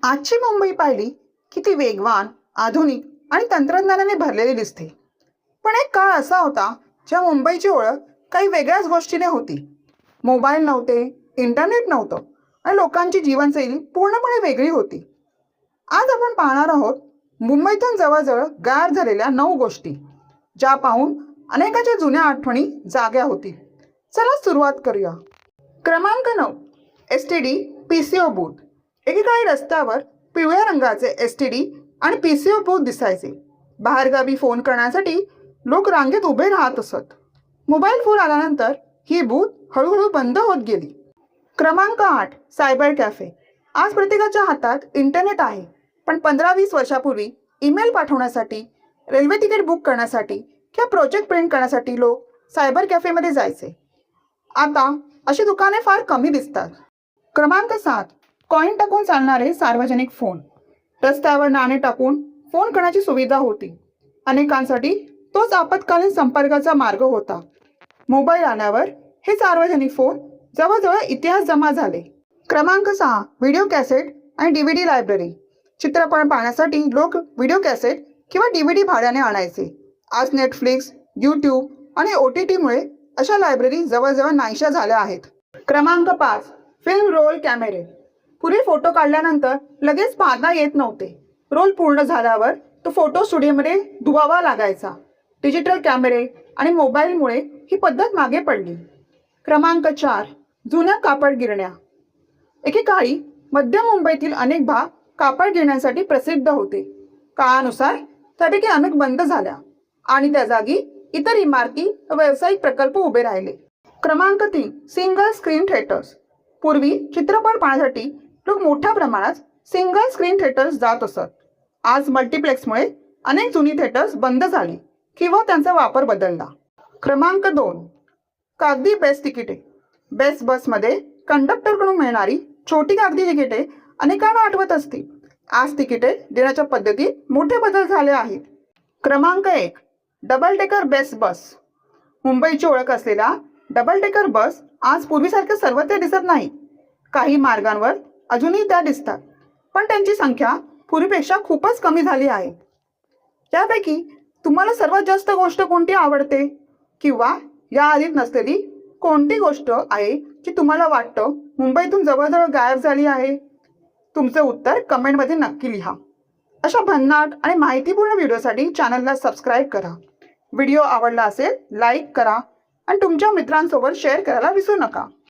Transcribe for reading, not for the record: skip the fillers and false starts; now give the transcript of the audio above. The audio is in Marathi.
आजची मुंबई पाहिली की ती वेगवान, आधुनिक आणि तंत्रज्ञानाने भरलेली दिसते. पण एक काळ असा होता ज्या मुंबईची ओळख काही वेगळ्याच गोष्टीने होती. मोबाईल नव्हते, इंटरनेट नव्हतं आणि लोकांची जीवनशैली पूर्णपणे वेगळी होती. आज आपण पाहणार आहोत मुंबईतून जवळजवळ गायब झालेल्या 9 गोष्टी, ज्या पाहून अनेकाच्या जुन्या आठवणी जाग्या होतील. चला सुरुवात करूया. क्रमांक 9. STD PCO booth. एकेकाळी रस्त्यावर पिवळ्या रंगाचे STD आणि PCO बूथ दिसायचे. बाहेरगावी फोन करण्यासाठी लोक रांगेत उभे राहत असत. मोबाईल फोन आल्यानंतर ही बूथ हळूहळू बंद होत गेली. क्रमांक 8. Cyber cafe. आज प्रत्येकाच्या हातात इंटरनेट आहे, पण 15-20 वर्षापूर्वी ईमेल पाठवण्यासाठी, रेल्वे तिकीट बुक करण्यासाठी किंवा प्रोजेक्ट प्रिंट करण्यासाठी लोक सायबर कॅफेमध्ये जायचे. आता अशी दुकाने फार कमी दिसतात. क्रमांक 7. कॉईन टाकून चालणारे सार्वजनिक फोन. रस्त्यावर नाणे टाकून फोन करण्याची सुविधा होती. अनेकांसाठी तोच आपत्कालीन संपर्काचा मार्ग होता. मोबाईल आल्यावर हे सार्वजनिक फोन जवळजवळ इतिहास जमा झाले. क्रमांक 6. व्हिडिओ कॅसेट आणि DVD लायब्ररी. चित्रपट पाहण्यासाठी लोक व्हिडिओ कॅसेट किंवा DVD भाड्याने आणायचे. आज नेटफ्लिक्स, यूट्यूब आणि OTTमुळे अशा लायब्ररी जवळजवळ नाहीशा झाल्या आहेत. क्रमांक 5. फिल्म रोल कॅमेरे. पूर्वी फोटो काढल्यानंतर लगेच पाहता येत नव्हते. रोल पूर्ण झाल्यावर तो फोटो स्टुडिओमध्ये धुवावा लागायचा. डिजिटल कॅमेरे आणि मोबाईलमुळे ही पद्धत मागे पडली. क्रमांक 4. जुन्या कापड गिरण्या. एकेकाळी मध्य मुंबईतील अनेक भाग कापड गिरण्यांसाठी प्रसिद्ध होते. काळानुसार त्यापैकी अनेक बंद झाल्या आणि त्या जागी इतर इमारती व व्यावसायिक प्रकल्प उभे राहिले. क्रमांक 3. Single screen theatres. पूर्वी चित्रपट पाहण्यासाठी लोक मोठ्या प्रमाणात सिंगल स्क्रीन थिएटर्स जात असत. आज मल्टिप्लेक्समुळे अनेक जुनी थिएटर्स बंद झाली किंवा त्यांचा वापर बदलला. क्रमांक 2. कागदी बेस्ट तिकिटे. बेस्ट बसमध्ये कंडक्टरकडून मिळणारी छोटी कागदी तिकिटे अनेकांना आठवत असतील. आज तिकिटे देण्याच्या पद्धतीत मोठे बदल झाले आहेत. क्रमांक 1. डबल डेकर बेस्ट बस. मुंबईची ओळख असलेल्या डबल डेकर बस आज पूर्वीसारख्या सर्वत्र दिसत नाही. काही मार्गांवर अजूनही त्या दिसतात, पण त्यांची संख्या पूर्वीपेक्षा खूपच कमी झाली आहे. यापैकी तुम्हाला सर्वात जास्त गोष्ट कोणती आवडते, किंवा या आधीत नसलेली कोणती गोष्ट आहे जी तुम्हाला वाटतं मुंबईतून जवळजवळ गायब झाली आहे? तुमचं उत्तर कमेंटमध्ये नक्की लिहा. अशा भन्नाट आणि माहितीपूर्ण व्हिडिओसाठी चॅनलला सबस्क्राईब करा. व्हिडिओ आवडला असेल लाईक करा आणि तुमच्या मित्रांसोबत शेअर करायला विसरू नका.